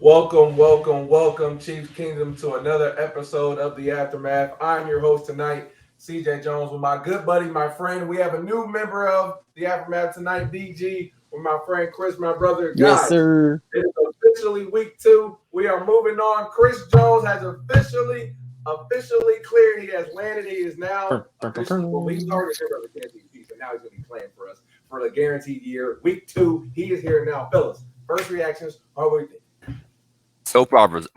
Welcome, Chiefs Kingdom, to another episode of the Aftermath. I'm your host tonight, CJ Jones, with my good buddy, my friend. We have a new member of the Aftermath tonight, DG, with my friend Chris, my brother. Yes, Guys, sir. it is officially week 2. We are moving on. Chris Jones has officially cleared. He has landed. He is now officially, well, he started here on the guaranteed piece, and now he's going to be playing for us for the guaranteed year. Week 2, he is here now. Fellas, first reactions, how are we thinking? Soap opera's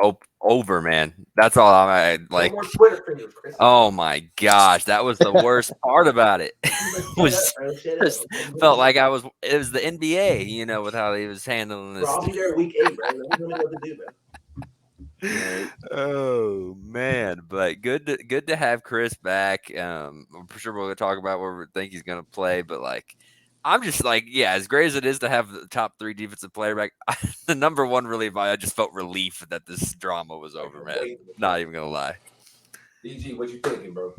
over, man. That's all No like. more Twitter fingers, Chris. Oh my gosh, that was the worst part about it. Shut up, was bro. Shut up. just felt like it was the NBA, with how he was handling Bro, this. I'll be there week 8, bro. Let me know what to do, bro. Oh man, but good to have Chris back. I'm sure we're gonna talk about where we think he's gonna play, but I'm just yeah, as great as it is to have the top 3 defensive player back, the number one relief, I just felt relief that this drama was over, man. Not even gonna lie. DG, what you thinking, bro?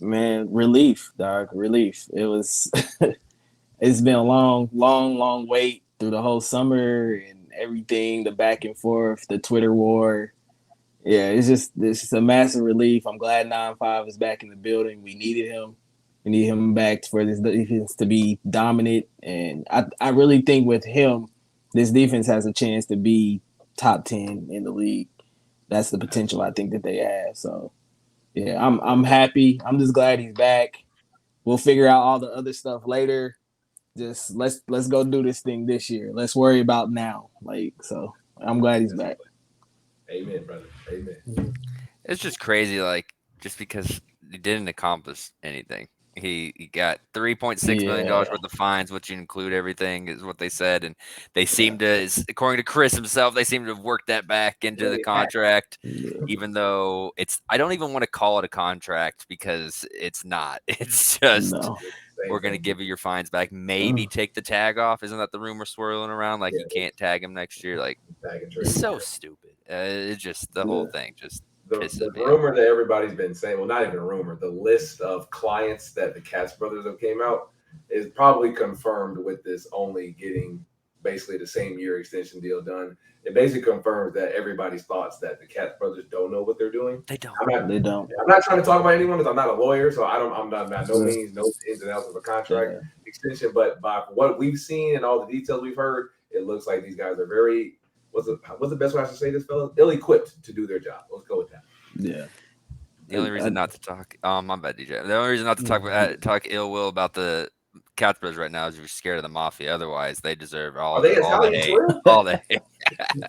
Man, relief, dog. Relief. It was. It's been a long wait through the whole summer and everything. The back and forth, the Twitter war. Yeah, it's just a massive relief. I'm glad 9-5 is back in the building. We needed him. We need him back for this defense to be dominant. And I really think with him, this defense has a chance to be top 10 in the league. That's the potential I think that they have. So yeah, I'm happy. I'm just glad he's back. We'll figure out all the other stuff later. Just let's go do this thing this year. Let's worry about now. So I'm glad he's back. Amen, brother. Amen. It's just crazy, just because he didn't accomplish anything. He got $3.6 million Yeah. worth of fines, which include everything, is what they said, and they seem to, according to Chris himself, they seem to have worked that back into the contract, Yeah. even though I don't even want to call it a contract because it's not. It's just No. we're going to give you your fines back, maybe take the tag off. Isn't that the rumor swirling around? Like, you can't tag him next year. Like, it's so stupid. It's just the whole thing just The pisses me off. rumor that everybody's been saying, well, not even a rumor, the list of clients that the Katz brothers have came out is probably confirmed with this only getting basically the same year extension deal done. It basically confirms that everybody's thoughts that the Katz brothers don't know what they're doing. They don't. They don't. I'm not trying to talk about anyone because I'm not a lawyer, so I'm not by no means no ins and outs of a contract Yeah. extension. But by what we've seen and all the details we've heard, it looks like these guys are very what's the best way I should say this, fellas? Ill-equipped to do their job. Let's go with that. Yeah. The only reason not to talk, my bad, DJ. The only reason not to talk ill will about the Couch Bros right now is you're scared of the mafia. Otherwise, they deserve Are they all the Italian hate, for real? all the hate.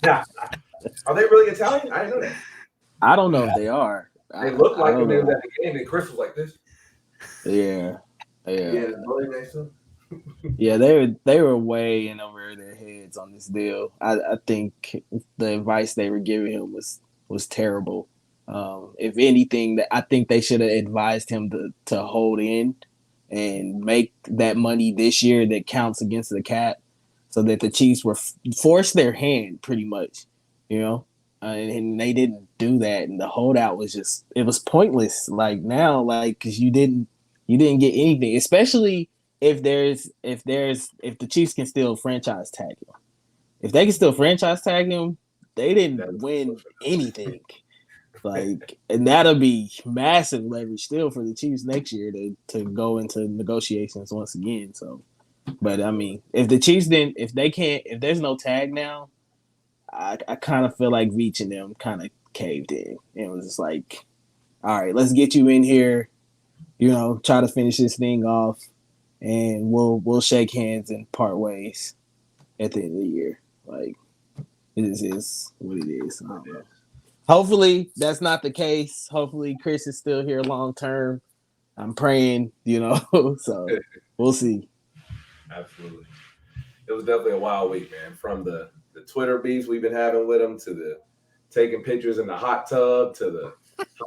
Yeah. Are they really Italian? I didn't know that. I don't know if they are. They look I like don't them. They was know. at the game, and Chris was like this. Yeah. Yeah, Yeah. his brother next to him. Yeah, they were way in over their heads on this deal. I think the advice they were giving him was terrible. If anything, that I think they should have advised him to hold in and make that money this year that counts against the cap, so that the Chiefs were forced their hand pretty much, and they didn't do that, and the holdout was just it was pointless. Like now, because you didn't get anything, especially if the Chiefs can still franchise tag him. If they can still franchise tag him, they didn't win anything. And that'll be massive leverage still for the Chiefs next year to go into negotiations once again. So, but I mean, if there's no tag now, I kind of feel like Veach and them kind of caved in. It was just like, all right, let's get you in here, try to finish this thing off, and we'll shake hands and part ways at the end of the year. It is what it is. I don't know. Hopefully that's not the case. Hopefully Chris is still here long term. I'm praying, so we'll see. Absolutely. It was definitely a wild week, man. From the Twitter beefs we've been having with him to the taking pictures in the hot tub to the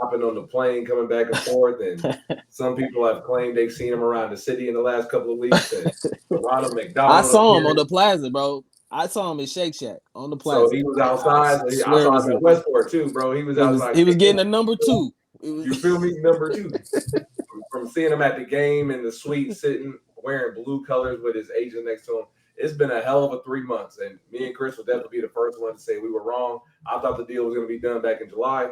hopping on the plane, coming back and forth. And some people have claimed they've seen him around the city in the last couple of weeks. And Ronald I McDonald saw him on appeared. the plaza, bro. I saw him in Shake Shack on the So plaza. he was I outside. I swear it saw was him him. at Westport too, bro. He was outside. He was getting a number 2. You feel me? Number 2. From seeing him at the game in the suite, sitting wearing blue colors with his agent next to him, it's been a hell of a 3 months, and me and Chris will definitely be the first one to say we were wrong. I thought the deal was going to be done back in July,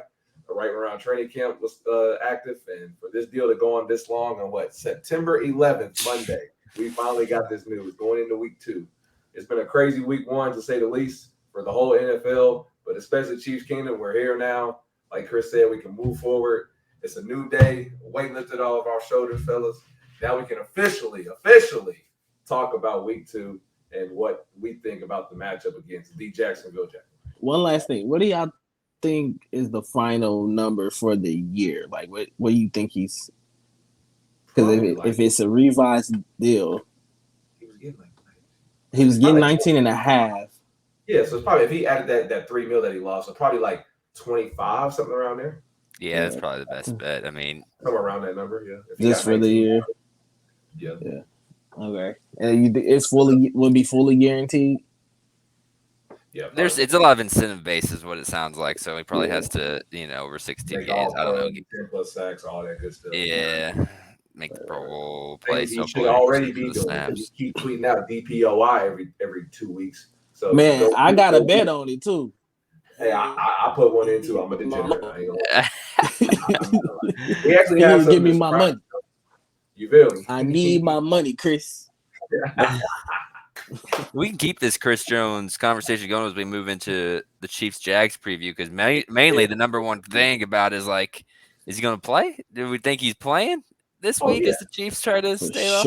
right around training camp was active, and for this deal to go on this long on September 11th, Monday, we finally got this news going into week 2. It's been a crazy week 1 to say the least for the whole NFL, but especially Chiefs Kingdom. We're here now. Like Chris said, we can move forward. It's a new day. Weight lifted all of our shoulders, fellas. Now we can officially talk about week 2 and what we think about the matchup against the Jacksonville Jaguars. One last thing. What do y'all think is the final number for the year? Like, what do you think he's – because if it's a revised deal, he was getting 19 and a half. Yeah, so it's probably – if he added that $3 million that he lost, so probably like 25, something around there. Yeah, that's probably the best bet. I mean – somewhere around that number, yeah. Just for the year? Yeah. Okay. And will be fully guaranteed? Yeah, it's a lot of incentive based is what it sounds like. So he probably has to, over 16 games. I don't know. 10 plus sacks, all that good stuff. Yeah. Make the Pro Bowl play. He should already be doing it. You keep tweeting out DPOI every 2 weeks. So man, I got a bet on it too. Hey, I put one in too. I'm a degenerate. We actually have give me my money. You feel me? I need my money, Chris. We can keep this Chris Jones conversation going as we move into the Chiefs Jags preview because mainly the number one thing about is like, is he going to play? Do we think he's playing this week as the Chiefs try to stay up?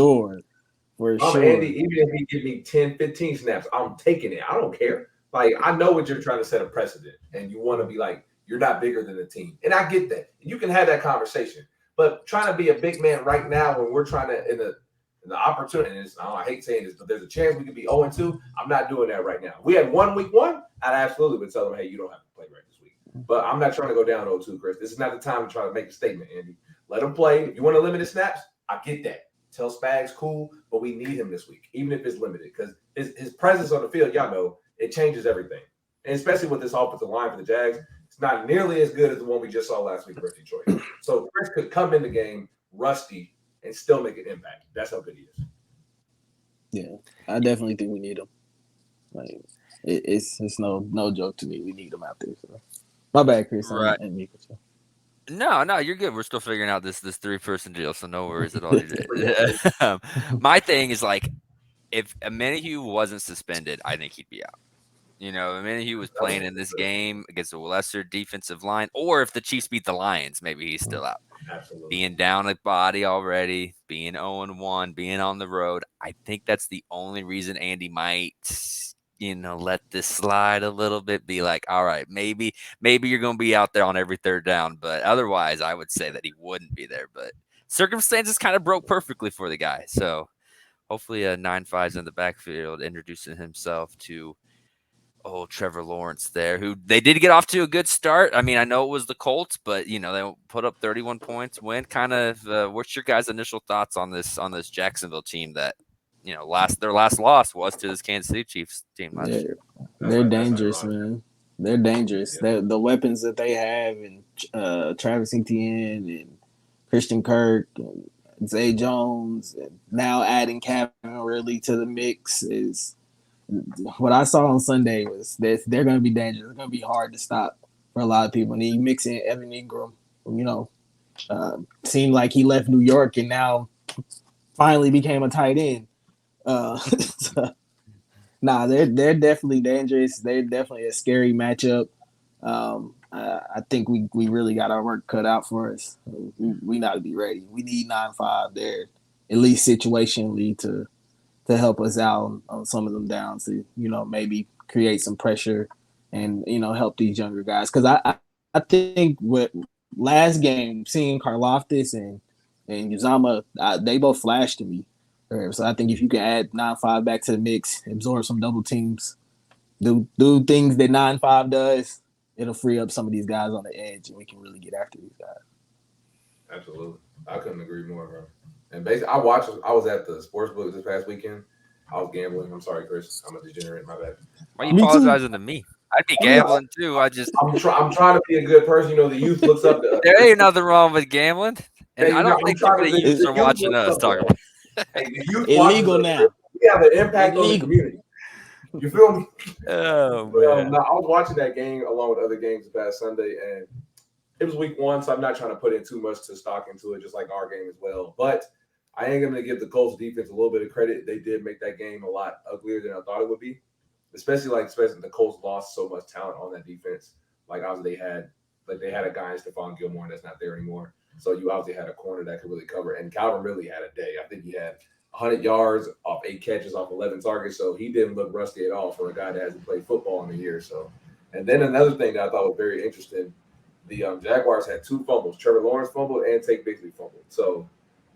For sure. Andy, even if he give me 10, 15 snaps, I'm taking it. I don't care. Like, I know what you're trying to set a precedent, and you want to be like, you're not bigger than the team. And I get that. You can have that conversation. But trying to be a big man right now when we're trying to, in the opportunity, and I hate saying this, but there's a chance we could be 0-2. I'm not doing that right now. We had week 1, I'd absolutely would tell them, hey, you don't have to play right this week. But I'm not trying to go down 0-2, Chris. This is not the time to try to make a statement, Andy. Let him play. If you want to limit his snaps, I get that. Tell Spags, cool, but we need him this week, even if it's limited, because his presence on the field, y'all know, it changes everything. And especially with this offensive line for the Jags, it's not nearly as good as the one we just saw last week versus Detroit. So Chris could come in the game rusty and still make an impact. That's how good he is. Yeah, I definitely think we need him. Like it's no joke to me. We need him out there. So my bad, Chris. Right. No, you're good. We're still figuring out this 3-person deal, so no worries at all. My thing is like, if Amenahue wasn't suspended, I think he'd be out. Amenahue was playing in this game against a lesser defensive line, or if the Chiefs beat the Lions, maybe he's still out. Absolutely. Being down a body already, being 0-1, being on the road, I think that's the only reason Andy might, let this slide a little bit. Be like, all right, maybe you're going to be out there on every third down, but otherwise, I would say that he wouldn't be there. But circumstances kind of broke perfectly for the guy, so hopefully, 9-5's in the backfield, introducing himself to Trevor Lawrence there, who they did get off to a good start. I mean, I know it was the Colts, but they put up 31 points, win. Kind of, what's your guys' initial thoughts on this Jacksonville team that their last loss was to this Kansas City Chiefs team last year? They're dangerous, man. They're dangerous. Yeah. The weapons that they have, and Travis Etienne and Christian Kirk and Zay Jones, and now adding Calvin Ridley to the mix is. What I saw on Sunday was that they're going to be dangerous. It's going to be hard to stop for a lot of people. And you mix in Evan Ingram, seemed like he left New York and now finally became a tight end. They're definitely dangerous. They're definitely a scary matchup. I think we really got our work cut out for us. We got to be ready. We need 9-5 there, at least situationally, to help us out on some of them downs to, maybe create some pressure and, help these younger guys. Because I think what last game, seeing Karlaftis and Uzama, they both flashed to me. So I think if you can add 9-5 back to the mix, absorb some double teams, do things that 9-5 does, it'll free up some of these guys on the edge and we can really get after these guys. Absolutely. I couldn't agree more, bro. And basically, I was at the sports book this past weekend. I was gambling. I'm sorry, Chris. I'm a degenerate. My bad. Why are you apologizing to me? I'd be gambling too. I'm trying to be a good person. The youth looks up to us. There ain't nothing wrong with gambling. And I don't think some of the youth are watching us talk about the youth illegal now. have an impact on the community. You feel me? Oh man. No, I was watching that game along with other games the past Sunday, and it was week 1, so I'm not trying to put in too much to stock into it, just like our game as well. But I am going to give the Colts defense a little bit of credit. They did make that game a lot uglier than I thought it would be, especially the Colts lost so much talent on that defense. Like obviously they had a guy in Stephon Gilmore that's not there anymore. So you obviously had a corner that could really cover. And Calvin really had a day. I think he had 100 yards off 8 catches off 11 targets. So he didn't look rusty at all for a guy that hasn't played football in a year. So, and then another thing that I thought was very interesting, the Jaguars had 2 fumbles. Trevor Lawrence fumbled and Tate Bigsby fumbled. So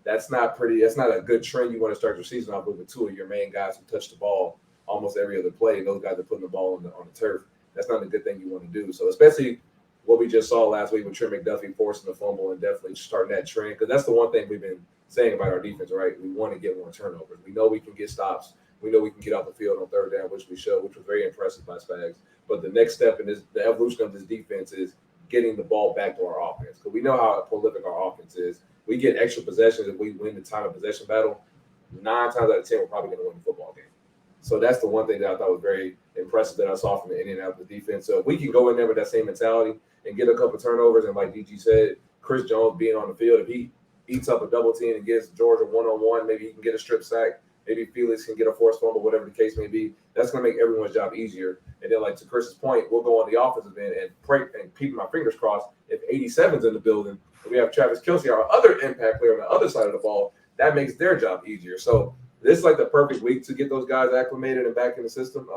that's not a good trend you want to start your season off with 2 of your main guys who touch the ball almost every other play. Those guys are putting the ball on the turf. That's not a good thing you want to do. So especially what we just saw last week with Trent McDuffie forcing the fumble and definitely starting that trend, because that's the one thing we've been saying about our defense, right? We want to get more turnovers. We know we can get stops. We know we can get off the field on 3rd down, which we showed, which was very impressive by Spags. But the next step in the evolution of this defense is getting the ball back to our offense, because we know how prolific our offense is. We get extra possessions if we win the time of possession battle. 9 times out of 10, we're probably going to win the football game. So that's the one thing that I thought was very impressive that I saw from the Indianapolis defense. So if we can go in there with that same mentality and get a couple of turnovers, and like DG said, Chris Jones being on the field, if he eats up a double team and gets Georgia one-on-one, maybe he can get a strip sack, maybe Felix can get a forced fumble, whatever the case may be. That's going to make everyone's job easier. And then, like to Chris's point, we'll go on the offensive end and pray and keep my fingers crossed. If 87's in the building and we have Travis Kelce, our other impact player on the other side of the ball, that makes their job easier. So this is like the perfect week to get those guys acclimated and back in the system.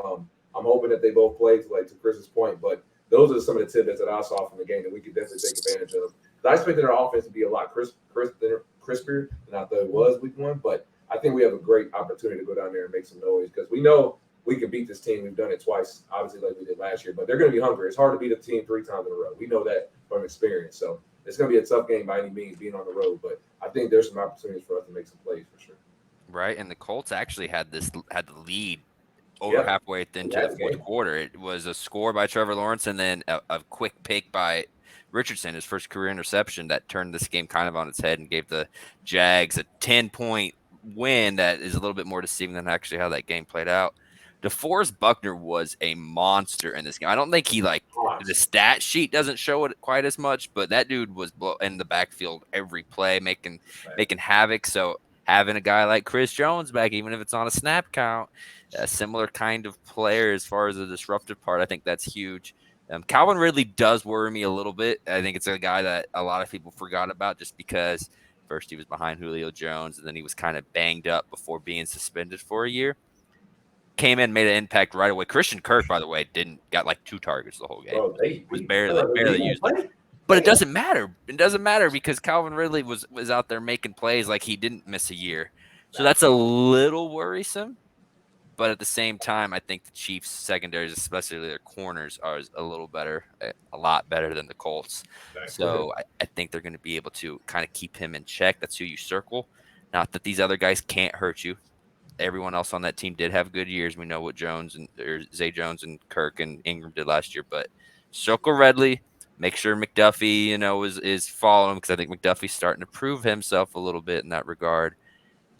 I'm hoping that they both play, to Chris's point, but those are some of the tidbits that I saw from the game that we could definitely take advantage of. I expected our offense to be a lot crispier than I thought it was week 1, but I think we have a great opportunity to go down there and make some noise, because we know we can beat this team. We've done it twice, obviously, like we did last year, but they're going to be hungry. It's hard to beat a team 3 times in a row. We know that from experience. So it's going to be a tough game by any means being on the road, but I think there's some opportunities for us to make some plays for sure. Right, and the Colts actually had the lead over halfway into the 4th quarter. It was a score by Trevor Lawrence and then a quick pick by Richardson, his first career interception, that turned this game kind of on its head and gave the Jags a 10-point win that is a little bit more deceiving than actually how that game played out. DeForest Buckner was a monster in this game. I don't think he the stat sheet doesn't show it quite as much, but that dude was in the backfield every play, making havoc. So having a guy like Chris Jones back, even if it's on a snap count, a similar kind of player as far as the disruptive part, I think that's huge. Calvin Ridley does worry me a little bit. I think it's a guy that a lot of people forgot about just because first he was behind Julio Jones and then he was kind of banged up before being suspended for a year. Came in, made an impact right away. Christian Kirk, by the way, got 2 targets the whole game. Bro, was barely used. But it doesn't matter. It doesn't matter because Calvin Ridley was out there making plays like he didn't miss a year. So that's a little worrisome. But at the same time, I think the Chiefs' secondaries, especially their corners, are a lot better than the Colts. So I think they're going to be able to kind of keep him in check. That's who you circle. Not that these other guys can't hurt you. Everyone else on that team did have good years. We know what Zay Jones and Kirk and Ingram did last year. But circle Ridley. Make sure McDuffie, is following, because I think McDuffie's starting to prove himself a little bit in that regard.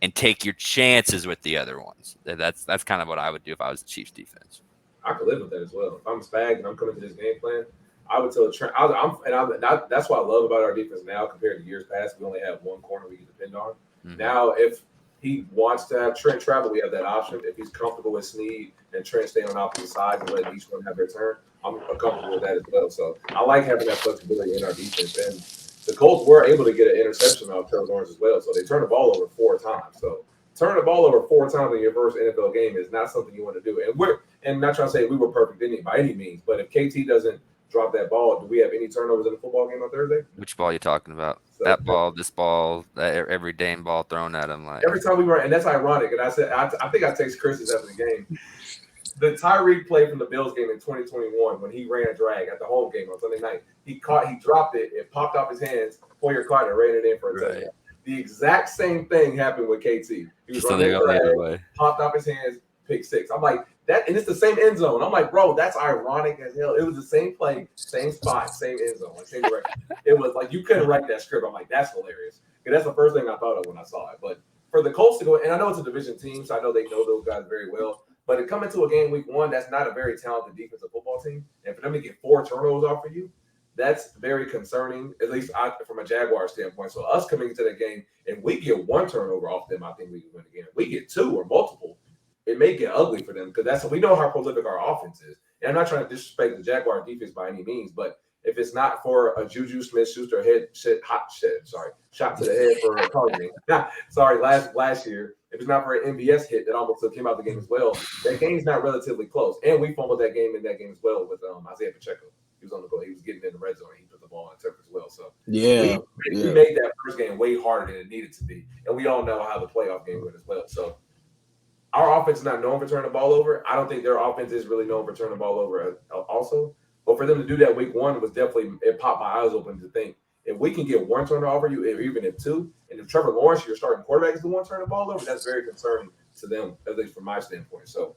And take your chances with the other ones. That's kind of what I would do if I was the Chiefs defense. I could live with that as well. If I'm Spag and I'm coming to this game plan, I would tell Trent. That's what I love about our defense now compared to years past. We only have one corner we can depend on. Mm-hmm. Now, if he wants to have Trent travel, we have that option. If he's comfortable with Snead and Trent staying on opposite sides and let each one have their turn, I'm comfortable with that as well. So I like having that flexibility in our defense. And the Colts were able to get an interception off Trevor Lawrence as well. So they turned the ball over 4 times. So turning the ball over 4 times in your first NFL game is not something you want to do. And I'm not trying to say we were perfect by any means, but if KT doesn't drop that ball, do we have any turnovers in the football game on Thursday? Which ball are you talking about? So, that ball, this ball, every damn ball thrown at him. Every time we run, and that's ironic. And I said, I think I text Chris after the game. The Tyreek play from the Bills game in 2021 when he ran a drag at the home game on Sunday night. He dropped it, it popped off his hands. Hoyer caught it, ran it in for a touchdown. The exact same thing happened with KT. He was running a drag, popped off his hands, pick 6. I'm like, that, and it's the same end zone. I'm like, bro, that's ironic as hell. It was the same play, same spot, same end zone, same direction. It was like you couldn't write that script. I'm like, that's hilarious. Because that's the first thing I thought of when I saw it. But for the Colts to go, and I know it's a division team, so I know they know those guys very well. But to come into a game week 1, that's not a very talented defensive football team, and for them to get 4 turnovers off of you, that's very concerning. At least from a Jaguar standpoint. So us coming into the game and we get 1 turnover off them, I think we can win the game. If we get 2 or multiple, it may get ugly for them because we know how prolific our offense is. And I'm not trying to disrespect the Jaguar defense by any means, but if it's not for a Juju Smith-Schuster shot to the head for a targeting. Sorry, last year, if it's not for an MBS hit that almost took him out the game as well, that game's not relatively close. And we fumbled that game as well with Isaiah Pacheco. He was on the goal. He was getting in the red zone. He put the ball in turf as well. So we made that first game way harder than it needed to be. And we all know how the playoff game went as well. So our offense is not known for turning the ball over. I don't think their offense is really known for turning the ball over also. But for them to do that week 1 was definitely – it popped my eyes open to think if we can get 1 turnover over you, even if 2, and if Trevor Lawrence, your starting quarterback, is the one turning the ball over, that's very concerning to them, at least from my standpoint. So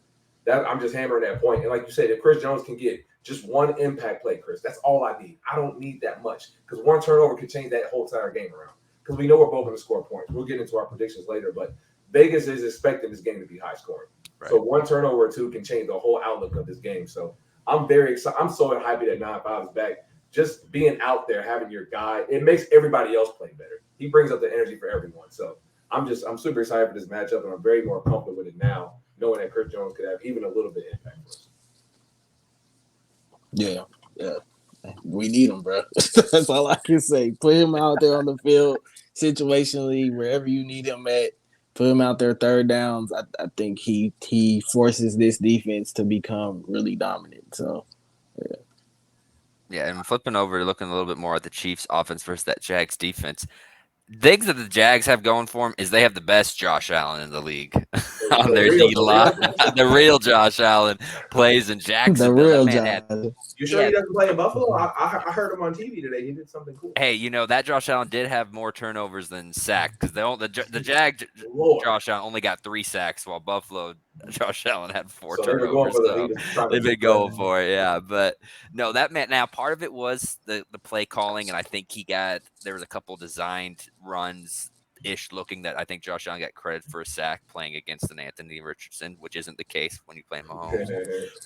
I'm just hammering that point. And like you said, if Chris Jones can get just 1 impact play, Chris, that's all I need. I don't need that much because 1 turnover could change that whole entire game around because we know we're both going to score points. We'll get into our predictions later, but Vegas is expecting this game to be high scoring. Right. So 1 turnover or 2 can change the whole outlook of this game. So I'm very excited. I'm so happy that 9-5 is back. Just being out there, having your guy, it makes everybody else play better. He brings up the energy for everyone. So I'm super excited for this matchup, and I'm very more comfortable with it now, knowing that Chris Jones could have even a little bit of impact for us. Yeah. We need him, bro. That's all I can say. Put him out there on the field situationally, wherever you need him at. Put him out there 3rd downs. I think he forces this defense to become really dominant. So, yeah. Yeah, and flipping over, looking a little bit more at the Chiefs' offense versus that Jags defense. Things that the Jags have going for them is they have the best Josh Allen in the league on their D line. The real Josh Allen plays in Jacksonville. The real Josh. You sure he doesn't play in Buffalo? I heard him on TV today. He did something cool. Hey, that Josh Allen did have more turnovers than sacks because the Jags Josh Allen only got 3 sacks while Buffalo Josh Allen had 4 turnovers. They've been going for it, yeah. But no, that meant now part of it was the play calling, and I think there was a couple designed runs ish looking that I think Josh Allen got credit for a sack playing against an Anthony Richardson, which isn't the case when you play Mahomes.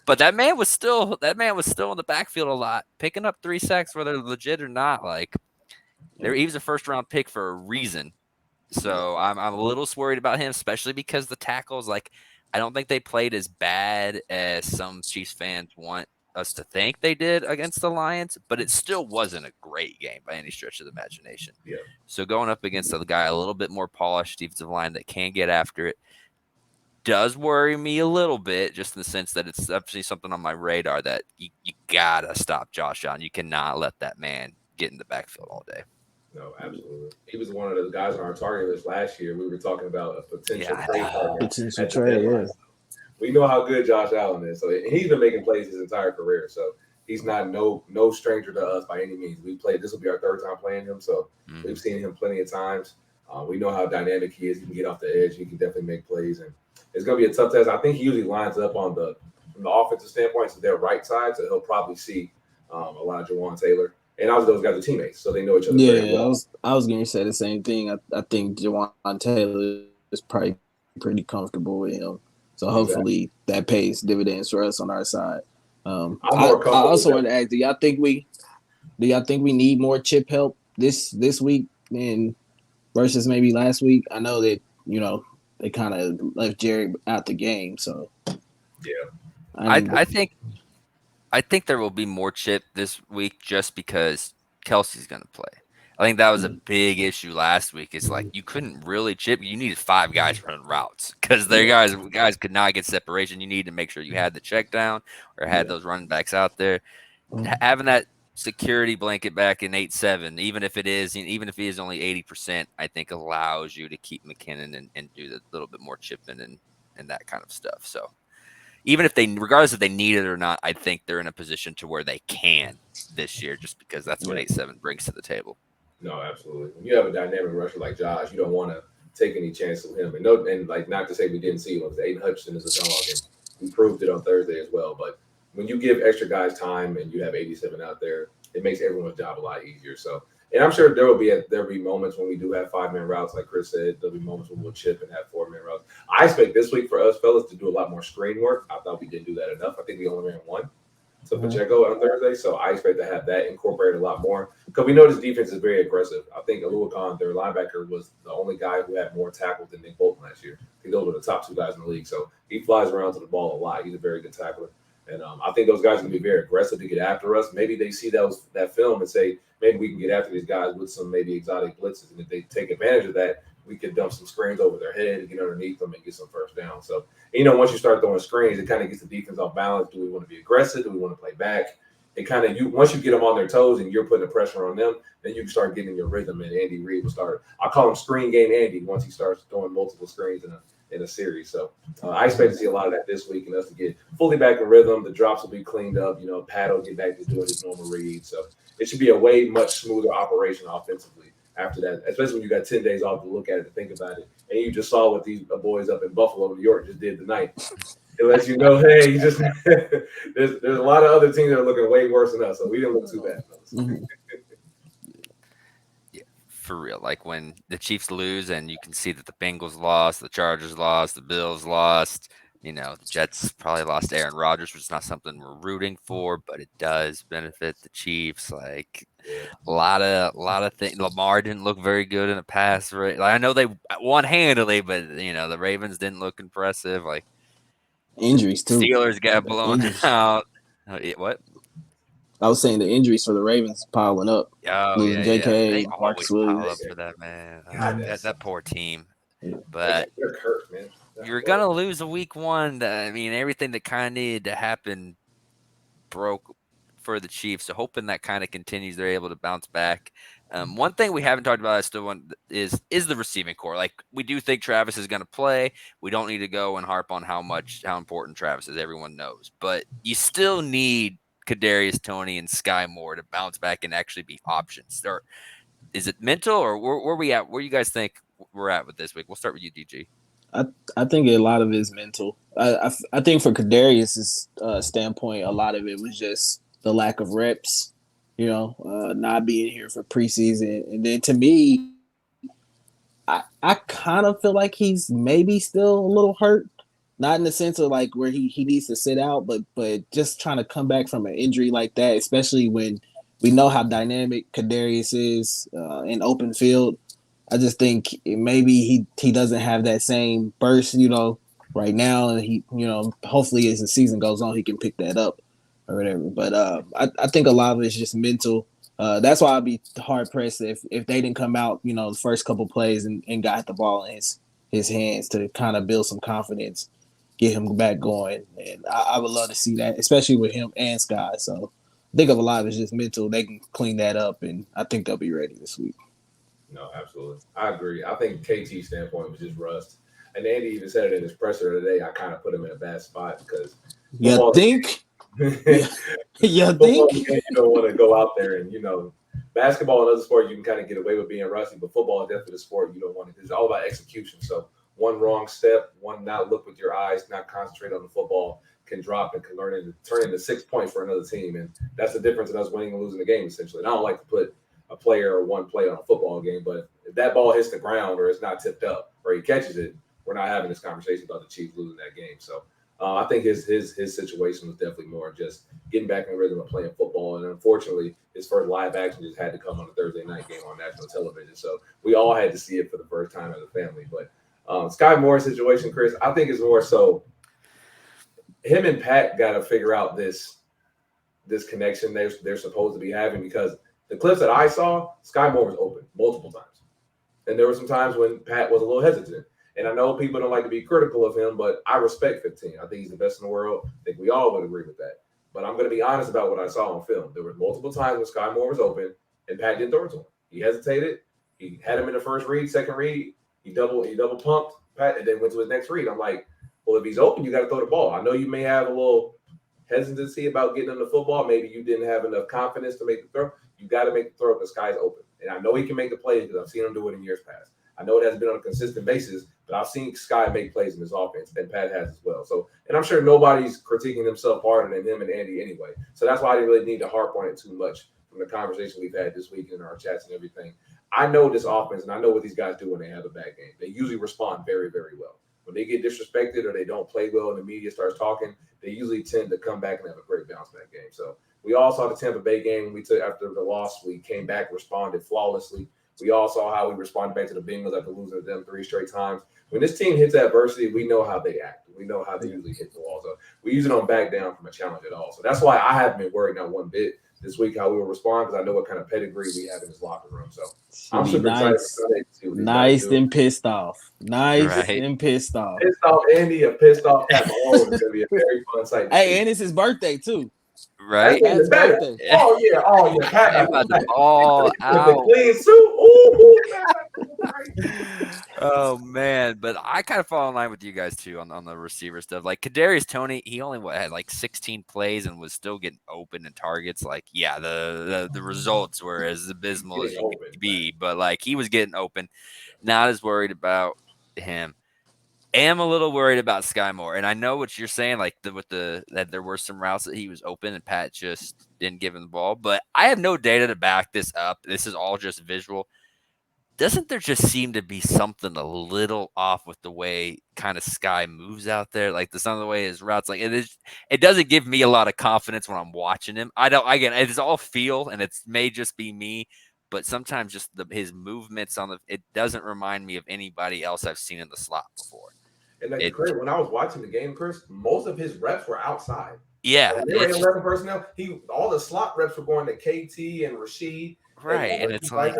But that man was still in the backfield a lot, picking up 3 sacks whether legit or not. Like he was a 1st-round pick for a reason. So I'm a little worried about him, especially because the tackles, like I don't think they played as bad as some Chiefs fans want us to think they did against the Lions, but it still wasn't a great game by any stretch of the imagination. Yeah. So going up against a guy a little bit more polished defensive line that can get after it does worry me a little bit, just in the sense that it's actually something on my radar that you gotta stop Josh Allen. You cannot let that man get in the backfield all day. No, absolutely. He was one of the guys on our target list last year. We were talking about a potential trade partner. Potential trade, yeah. We know how good Josh Allen is. So he's been making plays his entire career. So he's not no stranger to us by any means. This will be our 3rd time playing him. So we've seen him plenty of times. We know how dynamic he is. He can get off the edge. He can definitely make plays. And it's going to be a tough test. I think he usually lines up from the offensive standpoint to their right side. So he'll probably see a lot of Jawan Taylor. And obviously those guys are teammates, so they know each other very well. I was going to say the same thing. I think Jawan Taylor is probably pretty comfortable with him. So hopefully that pays dividends for us on our side. I also want to ask, do y'all think we need more chip help this week versus maybe last week? I know that they kind of left Jerry out the game, so yeah. I think there will be more chip this week just because Kelsey's going to play. I think that was a big issue last week. It's like you couldn't really chip. You needed 5 guys running routes because their guys could not get separation. You need to make sure you had the check down or had those running backs out there. Having that security blanket back in 8-7, even if he is only 80%, I think allows you to keep McKinnon and do the little bit more chipping and that kind of stuff. So even if regardless if they need it or not, I think they're in a position to where they can this year just because that's what 8-7 brings to the table. No, absolutely. When you have a dynamic rusher like Josh, you don't want to take any chance with him. And not to say we didn't see him. Aiden Hutchinson is a dog, and we proved it on Thursday as well. But when you give extra guys time and you have 87 out there, it makes everyone's job a lot easier. So And I'm sure there'll be moments when we do have 5-man routes, like Chris said. There'll be moments when we'll chip and have 4-man routes. I expect this week for us fellas to do a lot more screen work. I thought we didn't do that enough. I think we only ran one to Pacheco on Thursday, so I expect to have that incorporated a lot more because we know this defense is very aggressive. I think Aluakon, their linebacker, was the only guy who had more tackles than Nick Bolton last year. I think those were the top 2 guys in the league, so he flies around to the ball a lot. He's a very good tackler. And I think those guys are going to be very aggressive to get after us. Maybe they see that film and say, maybe we can get after these guys with some maybe exotic blitzes. And if they take advantage of that, we could dump some screens over their head and get underneath them and get some first down. So, once you start throwing screens, it kind of gets the defense off balance. Do we want to be aggressive? Do we want to play back? It kind of once you get them on their toes and you're putting the pressure on them, then you can start getting your rhythm. And Andy Reid will start. I call him Screen Game Andy once he starts throwing multiple screens in a series. So I expect to see a lot of that this week and us to get fully back in rhythm. The drops will be cleaned up. Pat will get back to doing his normal reads. So it should be a way much smoother operation offensively after that, especially when you got 10 days off to look at it and think about it. And you just saw what these boys up in Buffalo, New York just did tonight. It lets you know, hey, you just there's a lot of other teams that are looking way worse than us. So we didn't look too bad. For real. Like when the Chiefs lose and you can see that the Bengals lost, the Chargers lost, the Bills lost, the Jets probably lost Aaron Rodgers, which is not something we're rooting for, but it does benefit the Chiefs. Like a lot of things. Lamar didn't look very good in the pass, right? Like, I know they won handily, but the Ravens didn't look impressive. Like injuries too. Steelers got blown out. What? I was saying the injuries for the Ravens piling up. Oh, yeah, J.K., They Marcus always pile Williams. up for that, man. God, that poor team. Yeah. But they're cursed, man. you're going to lose a week one. Everything that kind of needed to happen broke for the Chiefs. So hoping that kind of continues, they're able to bounce back. One thing we haven't talked about, I still want is the receiving core. Like we do think Travis is going to play. We don't need to go and harp on how important Travis is. Everyone knows, but you still need Kadarius Toney and Sky Moore to bounce back and actually be options. Or is it mental, or where we at? Where you guys think we're at with this week? We'll start with you, DG. I think a lot of it is mental. I think for Kadarius's standpoint, a lot of it was just the lack of reps. Not being here for preseason, and then to me, I kind of feel like he's maybe still a little hurt. Not in the sense of like where he needs to sit out, but just trying to come back from an injury like that, especially when we know how dynamic Kadarius is in open field. I just think maybe he doesn't have that same burst, right now, and he, hopefully as the season goes on, he can pick that up or whatever. But I think a lot of it is just mental. That's why I'd be hard pressed if they didn't come out, the first couple plays and got the ball in his hands to kind of build some confidence, get him back going. And I would love to see that, especially with him and Sky. So I think of a lot of it's just mental. They can clean that up, and I think they'll be ready this week. No, absolutely. I agree. I think KT's standpoint was just rust. And Andy even said it in his presser today. I kind of put him in a bad spot because you think you don't want to go out there and basketball and other sports you can kind of get away with being rusty, but football is definitely the sport you don't want to. It's all about execution. So one wrong step, one not look with your eyes, not concentrate on the football can drop and can turn into 6 points for another team, and that's the difference in us winning and losing the game essentially. And I don't like to put a player or one play on a football game, but if that ball hits the ground or it's not tipped up or he catches it, we're not having this conversation about the Chiefs losing that game. So I think his situation was definitely more just getting back in the rhythm of playing football. And unfortunately, his first live action just had to come on a Thursday night game on national television. So we all had to see it for the first time as a family. But Sky Moore's situation, Chris, I think is more so him and Pat got to figure out this connection they're supposed to be having, because the clips that I saw, Sky Moore was open multiple times. And there were some times when Pat was a little hesitant. And I know people don't like to be critical of him, but I respect 15. I think he's the best in the world. I think we all would agree with that. But I'm going to be honest about what I saw on film. There were multiple times when Sky Moore was open and Pat didn't throw it to him. He hesitated. He had him in the first read, second read. He double pumped Pat and then went to his next read. I'm like, well, if he's open, you got to throw the ball. I know you may have a little hesitancy about getting him the football. Maybe you didn't have enough confidence to make the throw. You got to make the throw because Sky's open. And I know he can make the plays because I've seen him do it in years past. I know it hasn't been on a consistent basis, but I've seen Sky make plays in his offense, and Pat has as well. So, and I'm sure nobody's critiquing himself harder than him and Andy anyway. So that's why I didn't really need to harp on it too much from the conversation we've had this week in our chats and everything. I know this offense, and I know what these guys do when they have a bad game. They usually respond very, very well. When they get disrespected or they don't play well and the media starts talking, they usually tend to come back and have a great bounce back game. So we all saw the Tampa Bay game. We took after the loss, we came back, responded flawlessly. We all saw how we responded back to the Bengals after losing to them 3 straight times. When this team hits adversity, we know how they act. We know how they usually hit the wall. So we usually don't back down from a challenge at all. So that's why I haven't been worried not one bit this week how we will respond because I know what kind of pedigree we have in this locker room. So I'm super excited to see what nice and pissed off. Nice and pissed off. Pissed off Andy, a pissed off Pat Mahomes is going to be a very fun sight. Hey, and it's his birthday too. Right? Pat's birthday. Oh yeah. Pat about to ball out. Clean suit. Ooh, oh man, but I kind of fall in line with you guys too on the receiver stuff. Like Kadarius Toney, he only had like 16 plays and was still getting open and targets. Like, yeah, the results were as abysmal as you could be, but like he was getting open. Not as worried about him. Am a little worried about Sky Moore, and I know what you're saying. Like that there were some routes that he was open and Pat just didn't give him the ball. But I have no data to back this up. This is all just visual. Doesn't there just seem to be something a little off with the way kind of Sky moves out there? Like some of the way his routes, like it doesn't give me a lot of confidence when I'm watching him. It's all feel, and it may just be me, but sometimes just his movements it doesn't remind me of anybody else I've seen in the slot before. And Chris, when I was watching the game, Chris, most of his reps were outside. Yeah, when they were 11 personnel. All the slot reps were going to KT and Rashid. Right, and it's like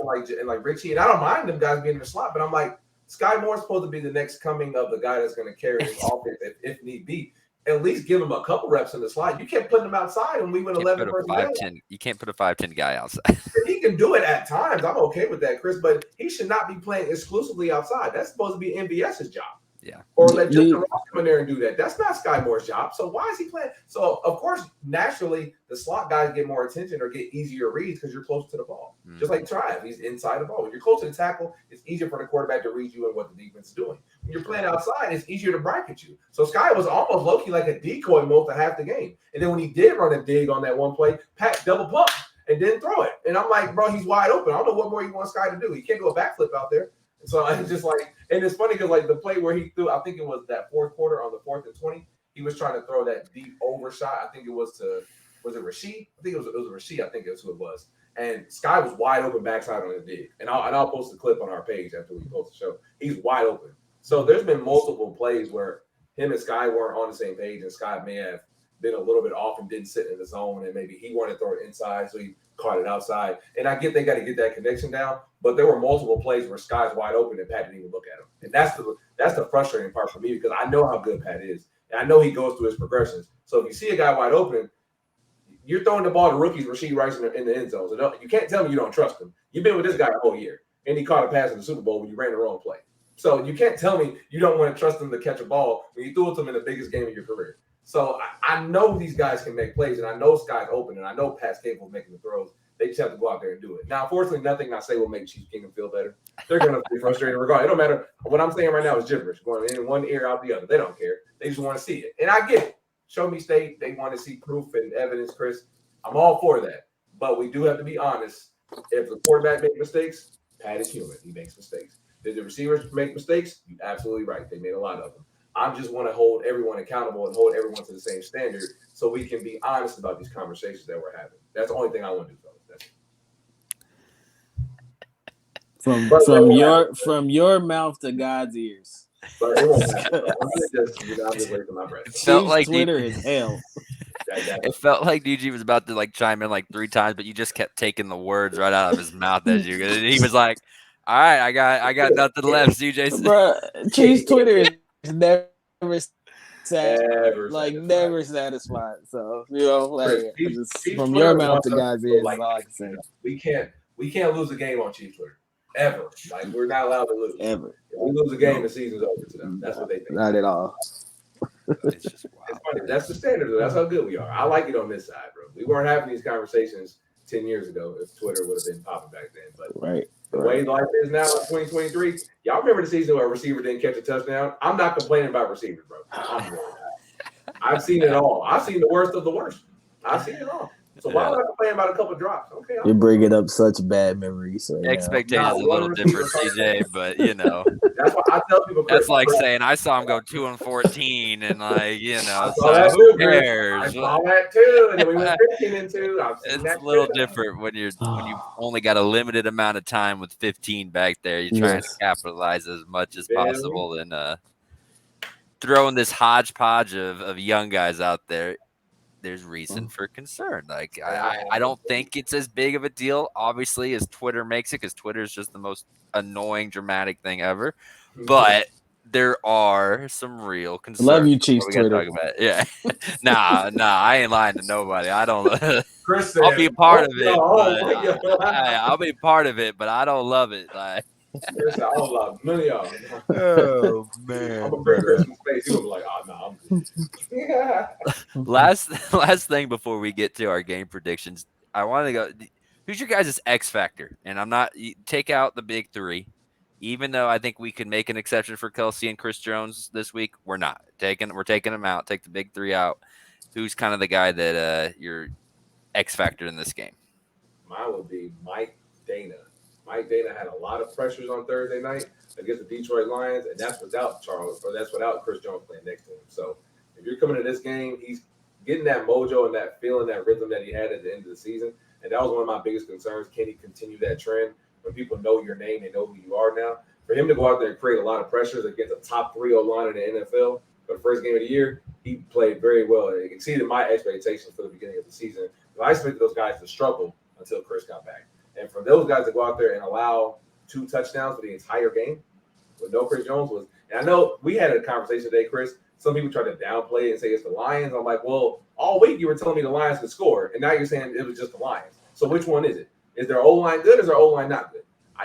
Richie, and I don't mind them guys being in the slot, but I'm like, Sky Moore's supposed to be the next coming of the guy that's going to carry his offense if need be. At least give him a couple reps in the slot. You kept putting him outside when we went 11 personnel. You can't put a 5'10" guy outside. He can do it at times. I'm okay with that, Chris, but he should not be playing exclusively outside. That's supposed to be MBS's job. Yeah. Or let Justin Ross come in there and do that. That's not Sky Moore's job. So why is he playing? So, of course, naturally, the slot guys get more attention or get easier reads because you're close to the ball. Just like Tribe, he's inside the ball. When you're close to the tackle, it's easier for the quarterback to read you and what the defense is doing. When you're playing outside, it's easier to bracket you. So Sky was almost low-key like a decoy most of half the game. And then when he did run a dig on that one play, Pat double pumped and didn't throw it. And I'm like, bro, he's wide open. I don't know what more you want Sky to do. He can't do a backflip out there. So it's just like, and it's funny because like the play where he threw, I think it was that fourth quarter on the 4th and 20, he was trying to throw that deep over shot. I think it was it Rashid? I think it was Rashid. I think that's who it was. And Sky was wide open backside on the dig. And I'll post a clip on our page after we post the show. He's wide open. So there's been multiple plays where him and Sky weren't on the same page, and Sky may have been a little bit off and didn't sit in the zone, and maybe he wanted to throw it inside, so he caught it outside. And I get they got to get that connection down, but there were multiple plays where Sky's wide open and Pat didn't even look at him. And that's the frustrating part for me because I know how good Pat is, and I know he goes through his progressions. So if you see a guy wide open, you're throwing the ball to rookies, Rashid Rice in the end zone. So you can't tell me you don't trust him. You've been with this guy the whole year, and he caught a pass in the Super Bowl when you ran the wrong play. So you can't tell me you don't want to trust him to catch a ball when you threw it to him in the biggest game of your career. So I know these guys can make plays, and I know Sky's open, and I know Pat's capable of making the throws. They just have to go out there and do it. Now, unfortunately, nothing I say will make Chiefs Kingdom feel better. They're going to be frustrated regardless. It don't matter. What I'm saying right now is gibberish, going in one ear, out the other. They don't care. They just want to see it. And I get it. Show me state. They want to see proof and evidence, Chris. I'm all for that. But we do have to be honest. If the quarterback makes mistakes, Pat is human. He makes mistakes. Did the receivers make mistakes? You're absolutely right. They made a lot of them. I just want to hold everyone accountable and hold everyone to the same standard so we can be honest about these conversations that we're having. That's the only thing I want to do, fellas. From your mouth to God's ears. But it won't happen. I'm just wasting my breath. It felt like Twitter is hell. It felt like DG was about to like chime in like 3 times, but you just kept taking the words right out of his mouth as you. He was like, "All right, I got nothing left." CJ, bro, Chiefs Twitter is never satisfied. So from your mouth to God's ears, is all I can say. We can't lose a game on Chiefs Twitter ever. Like we're not allowed to lose ever. If we lose a game, the season's over to them. That's what they think. Not at all. it's just wild. It's funny. That's the standard. That's how good we are. I like it on this side, bro. We weren't having these conversations 10 years ago if Twitter would have been popping back then. But the way life is now in 2023, y'all remember the season where a receiver didn't catch a touchdown? I'm not complaining about receivers, bro. I've seen it all. I've seen the worst of the worst. I've seen it all. So why would I complain about a couple drops? Okay, You're bringing up such bad memories right now. Expectations a little different, CJ, but that's why I tell people, Chris. that's like saying I saw him go 2-14, and I so saw that who too, Chris. cares? I saw that too, and then we went 15-2. I've seen It's that a little too. different when you only got a limited amount of time with 15 back there. You're trying to capitalize as much as possible, and throwing this hodgepodge of young guys out there. There's reason for concern. Like I don't think it's as big of a deal, obviously, as Twitter makes it, because Twitter is just the most annoying, dramatic thing ever. But there are some real concerns. Love you, Chiefs we gotta Twitter. talk about it. Yeah, nah, I ain't lying to nobody. I don't. Chris said, I'll be part of it. I'll be part of it, but I don't love it. Like, Chris said, I don't love none of y'all. oh man, I'm gonna bring Chris some space. He's gonna be like, oh no, I'm good. Yeah. Last thing before we get to our game predictions, I want to go. Who's your guys' X factor? And I'm not take out the big three, even though I think we can make an exception for Kelsey and Chris Jones this week. We're not we're taking them out. Take the big three out. Who's kind of the guy that your X factor in this game? Mine would be Mike Dana. Mike Dana had a lot of pressures on Thursday night against the Detroit Lions, and that's without Chris Jones playing next to him. So if you're coming to this game, he's getting that mojo and that feeling, that rhythm that he had at the end of the season. And that was one of my biggest concerns. Can he continue that trend? When people know your name, they know who you are now. For him to go out there and create a lot of pressures against a top 3 O-line in the NFL for the first game of the year, he played very well. It exceeded my expectations for the beginning of the season. I expected those guys to struggle until Chris got back. And for those guys to go out there and allow 2 touchdowns for the entire game with no Chris Jones was – and I know we had a conversation today, Chris. Some people try to downplay it and say it's the Lions. I'm like, well, all week you were telling me the Lions could score, and now you're saying it was just the Lions. So which one is it? Is their O-line good or is their O-line not good?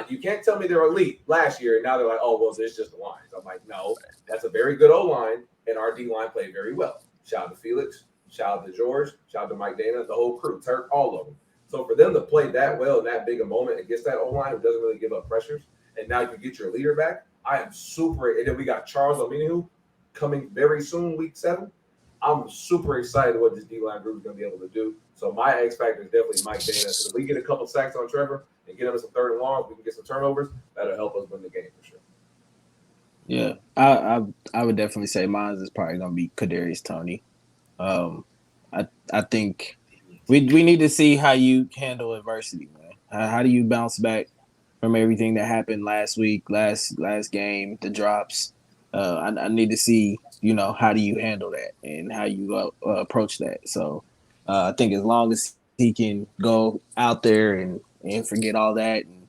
You can't tell me they're elite last year, and now they're like, oh, well, it's just the Lions. I'm like, no, that's a very good O-line, and our D-line played very well. Shout out to Felix. Shout out to George. Shout out to Mike Dana, the whole crew, Turk, all of them. So for them to play that well in that big a moment against that O-line who doesn't really give up pressures, and now you can get your leader back, I am super – and then we got Charles Omenihu coming very soon, week 7. I'm super excited what this D-line group is going to be able to do. So my X factor is definitely Mike Dana. So if we get a couple sacks on Trevor and get him some 3rd and longs, we can get some turnovers. That'll help us win the game for sure. Yeah, I would definitely say mine is probably going to be Kadarius Toney. I think we need to see how you handle adversity, man. How do you bounce back from everything that happened last week, last game, the drops? I need to see, how do you handle that and how you approach that. So I think as long as he can go out there and forget all that and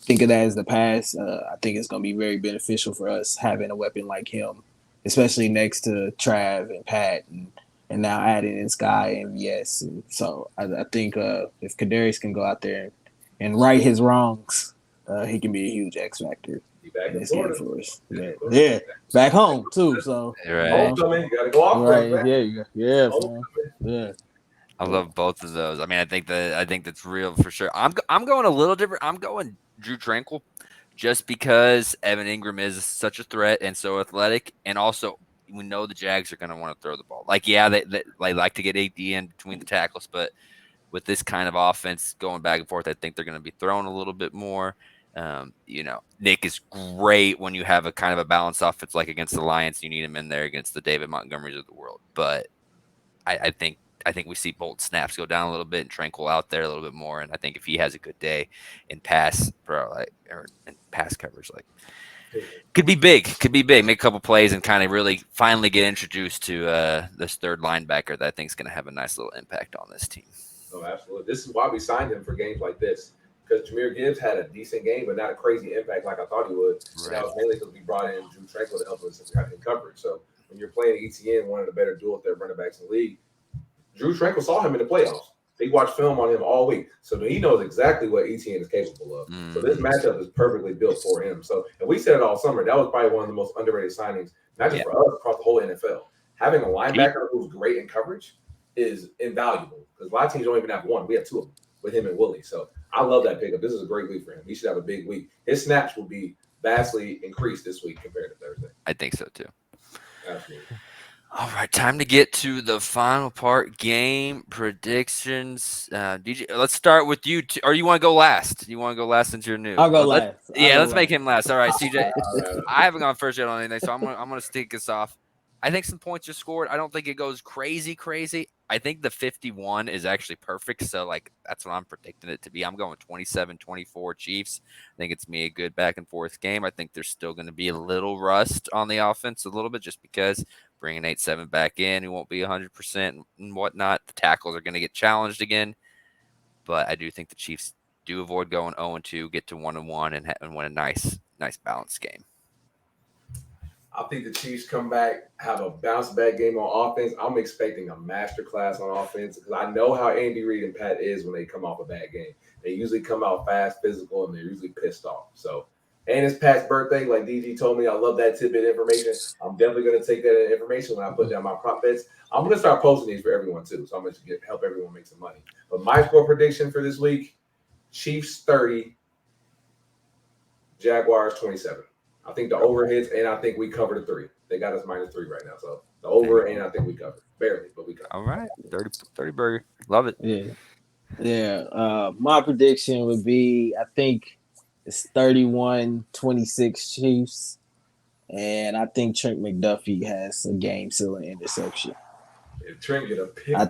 think of that as the past, I think it's going to be very beneficial for us having a weapon like him, especially next to Trav and Pat and now adding in Sky and yes. And so I think if Kadarius can go out there and right his wrongs, he can be a huge X factor. This game for us. Yeah, back home too. So right. Homecoming, you gotta go off. Right. Man. Yeah. I love both of those. I mean, I think that's real for sure. I'm going a little different. I'm going Drew Tranquil, just because Evan Ingram is such a threat and so athletic, and also we know the Jags are going to want to throw the ball. Like, yeah, they like to get AD in between the tackles, but with this kind of offense going back and forth, I think they're going to be throwing a little bit more. Nick is great when you have a kind of a balanced offense like against the Lions. You need him in there against the David Montgomerys of the world. But I think we see both snaps go down a little bit and Tranquil out there a little bit more. And I think if he has a good day in pass coverage, could be big. Make a couple plays and kind of really finally get introduced to this 3rd linebacker that I think is going to have a nice little impact on this team. Oh, absolutely. This is why we signed him for games like this. Because Jahmyr Gibbs had a decent game, but not a crazy impact like I thought he would. Right. And that was mainly because we brought in Drew Tranquil to help us in coverage. So when you're playing ETN, one of the better dual threat running backs in the league, Drew Tranquil saw him in the playoffs. He watched film on him all week. So he knows exactly what ETN is capable of. So this matchup is perfectly built for him. So, and we said it all summer, that was probably one of the most underrated signings, not just for us, across the whole NFL. Having a linebacker who's great in coverage is invaluable because a lot of teams don't even have one. We have 2 of them with him and Willie. So I love that pickup. This is a great week for him. He should have a big week. His snaps will be vastly increased this week compared to Thursday. I think so too. Absolutely. All right, time to get to the final part. Game predictions. DJ, let's start with you. Or you want to go last? You want to go last since you're new? I'll go last. Let's make him last. All right, CJ. Uh, I haven't gone first yet on anything, so I'm gonna stick us off. I think some points are scored. I don't think it goes crazy. I think the 51 is actually perfect. So, like, that's what I'm predicting it to be. I'm going 27-24 Chiefs. I think it's me a good back and forth game. I think there's still going to be a little rust on the offense, a little bit, just because bringing 8-7 back in, he won't be 100% and whatnot. The tackles are going to get challenged again. But I do think the Chiefs do avoid going 0-2, get to 1-1, and win a nice balanced game. I think the Chiefs come back, have a bounce back game on offense. I'm expecting a masterclass on offense because I know how Andy Reid and Pat is when they come off a bad game. They usually come out fast, physical, and they're usually pissed off. So, and it's Pat's birthday. Like DG told me, I love that tidbit information. I'm definitely going to take that information when I put down my prop bets. I'm going to start posting these for everyone too. So I'm going to help everyone make some money. But my score prediction for this week, Chiefs 30, Jaguars 27. I think the over hits, and I think we cover the 3. They got us -3 right now. So the over, and I think we cover. Barely, but we cover. All right. 30 burger. Love it. Yeah. Yeah. My prediction would be, I think it's 31-26 Chiefs. And I think Trent McDuffie has a game-sealing interception. If Trent get a pick. I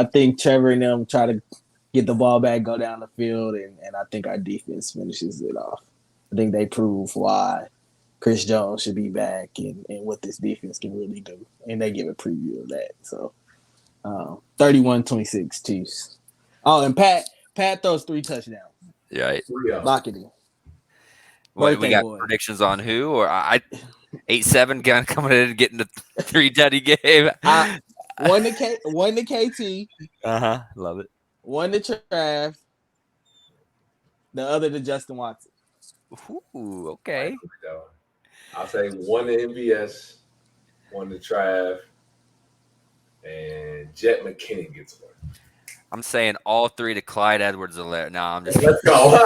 think Trevor and them try to get the ball back, go down the field, and I think our defense finishes it off. I think they prove why Chris Jones should be back and what this defense can really do. And they give a preview of that. So 31-26 Chiefs. Oh, and Pat throws 3 touchdowns. Yeah. Lock it in. What, we got predictions on who? Or 8-7 coming in and getting the 3 tutty game. One to KT. Love it. One to Trav. The other to Justin Watson. Ooh, okay. I'll say 1 to MVS, 1 to Trav, and Jet McKinnon gets 1. I'm saying all 3 to Clyde Edwards-Helaire. No, I'm just. Let's go.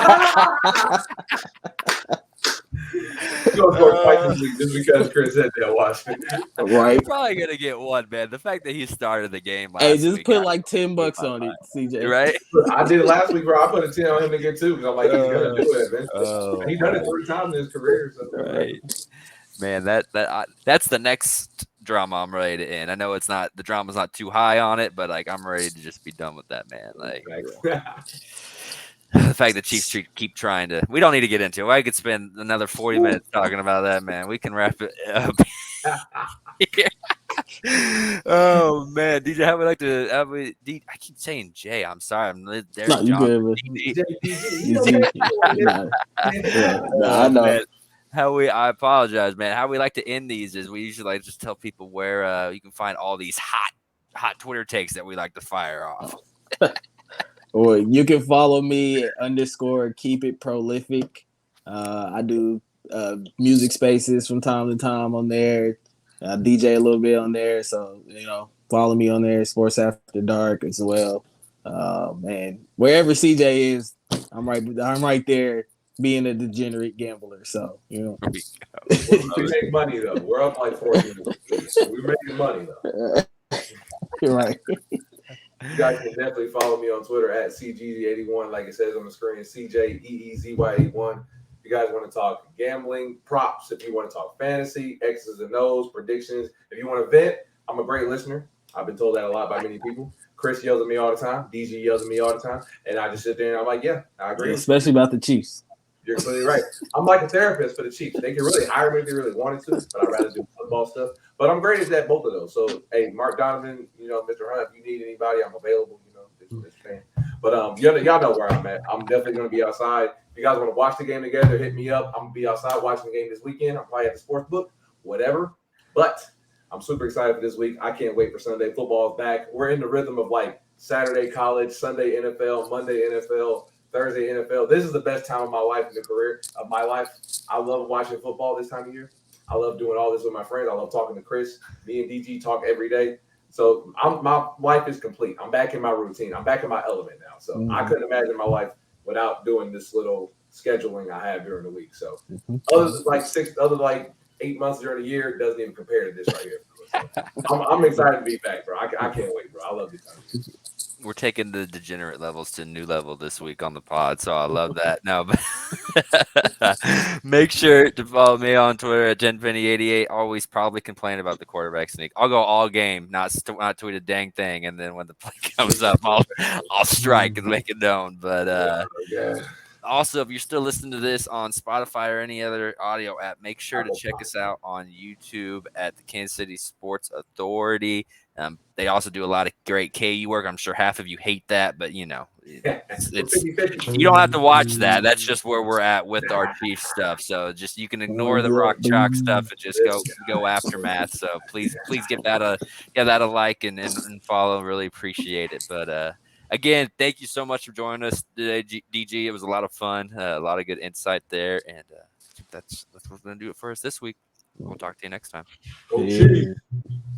Go for a fight this week just because Chris said that. Watch it. Right. He's probably gonna get 1, man. The fact that he started the game last just week, put like $10 on it, CJ. Right? I did it last week, bro. I put a 10 on him to get 2 because I'm like, he's gonna do it, man. He's done it 3 times in his career. So. Right. Man, that's the next drama I'm ready to end. I know it's not, the drama's not too high on it, but like I'm ready to just be done with that, man. Like the fact that Chiefs keep trying to, we don't need to get into it. I could spend another 40 minutes talking about that, man. We can wrap it up. Oh man, DJ, how would like to? I keep saying Jay. I'm sorry. I'm there. No, you good. I know. Man. I apologize, man. How we like to end these is we usually like just tell people where you can find all these hot Twitter takes that we like to fire off. Or you can follow me at _keepitprolific. I do music spaces from time to time on there. DJ a little bit on there, so follow me on there. Sports After Dark as well. And wherever CJ is, I'm right there. Being a degenerate gambler, so we make money though. We're up like 4 years. We're making money though. You're right. You guys can definitely follow me on Twitter at CGZ81, like it says on the screen, CJEEZY81. If you guys want to talk gambling, props, if you want to talk fantasy, X's and O's, predictions, if you want to vent, I'm a great listener. I've been told that a lot by many people. Chris yells at me all the time. DG yells at me all the time. And I just sit there and I'm like, yeah, I agree. Especially about the Chiefs. You're completely right. I'm like a therapist for the Chiefs. They can really hire me if they really wanted to, but I'd rather do football stuff. But I'm great at both of those. So, hey, Mark Donovan, Mr. Hunt, if you need anybody, I'm available. This fan. But y'all know where I'm at. I'm definitely going to be outside. If you guys want to watch the game together, hit me up. I'm going to be outside watching the game this weekend. I'm probably at the sports book, whatever. But I'm super excited for this week. I can't wait for Sunday. Football is back. We're in the rhythm of like Saturday college, Sunday NFL, Monday NFL, Thursday NFL. This is the best time of my life in the career of my life. I love watching football this time of year. I love doing all this with my friends. I love talking to Chris. Me and DG talk every day. So my life is complete. I'm back in my routine. I'm back in my element now. So I couldn't imagine my life without doing this little scheduling I have during the week. So other than like 8 months during the year, it doesn't even compare to this right here. So I'm excited to be back, bro. I can't wait, bro. I love this time. We're taking the degenerate levels to a new level this week on the pod, so I love that. No, but make sure to follow me on Twitter at JenPenny88. Always probably complain about the quarterback sneak. I'll go all game, not tweet a dang thing, and then when the play comes up, I'll strike and make it known. But also, if you're still listening to this on Spotify or any other audio app, make sure to check us out on YouTube at the Kansas City Sports Authority. They also do a lot of great KU work. I'm sure half of you hate that, but you know, it's you don't have to watch that. That's just where we're at with our Chiefs stuff. So just you can ignore the Rock Chalk stuff and just go aftermath. So please give that a like and follow. Really appreciate it. But again, thank you so much for joining us today, DG. It was a lot of fun, a lot of good insight there, and I think that's what's going to do it for us this week. We'll talk to you next time. Oh,